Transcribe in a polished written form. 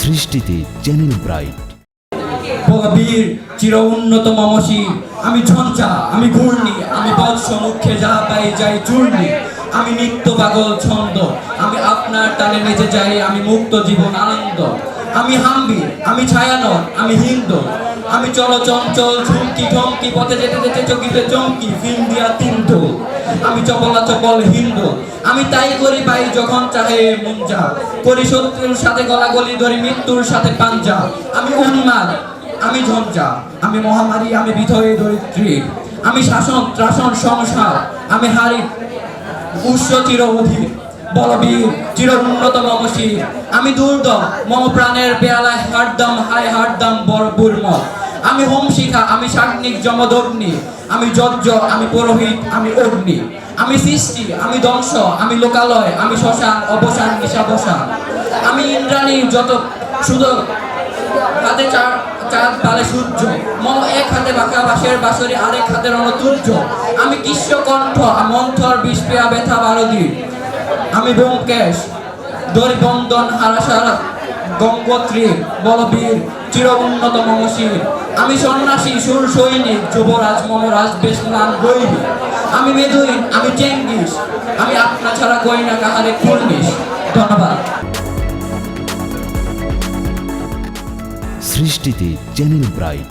সৃষ্টিতে channel bright. বীর চির উন্নত মমসী, আমি ঝঞ্ঝা, আমি ঘূর্ণি, আমি বৎস মুখে যা পাই যাই চূর্ণি, আমি নিত্য পাগল ছন্দ, আমি আপনার টানে নেচে যাই, আমি মুক্ত জীবন আনন্দ, আমি হাম্বি, আমি ছায়ানট, আমি হিন্দু, আমি চলো চঞ্চল ঝুমকি ঢমকি, পথে যেতে যেতে চকিতে চমকি, ফিল্ম দিয়া তিনটু, আমি চপলা চপল হিন্দু, আমি তাই করি পাই যখন চাহে মুঞ্জা, করি শত্রুর সাথে গলাগলি ধরি মৃত্যুর সাথে পাঞ্জা, আমি উন্মাদ, আমি ঝঞ্ঝা, আমি মহামারী, আমি বিধয়ে ধরিত্রী, আমি শাসন ত্রাসন সংসার, আমি হারি উৎস চির অধীর, বলবীর চির উন্নত মমশীর, আমি দুর্দম মম প্রাণের পেয়ালায় হারদাম হায় হারদাম বরপুর মত, আমি হোম শিখা, আমি সাগ্নিক যমদগ্নি, আমি যজ্ঞ, আমি পুরোহিত, আমি অগ্নি, আমি সৃষ্টি, আমি ধ্বংস, আমি লোকালয়, আমি শ্মশান অবসান নিশা বসা, আমি ইন্দ্রাণীর যত শুধু হাতে চাঁদ পালে সূর্য, মম এক হাতে বাঁকা বাঁশের বাঁশরি, আরেক হাতে রণতুর্য, আমি কৃষ্ণ কণ্ঠ, মন্থর বিষ পেয়া ব্যথা বারদি, আমি ব্যোমকেশ দরিবন্দন হারাসারা গঙ্গোত্রী বলবীর চির উন্নত মমশীর, আমি সন্ন্যাসী সুর সৈনিক যুবরাজ মম রাজবেশ ম্লান গৈরী, আমি মেদুইন, আমি চেঙ্গিস, আমি আপনা ছাড়া কই না কাহারে কুর্নিশ। ধন্যবাদ। সৃষ্টিতে চ্যানেল ব্রাইট।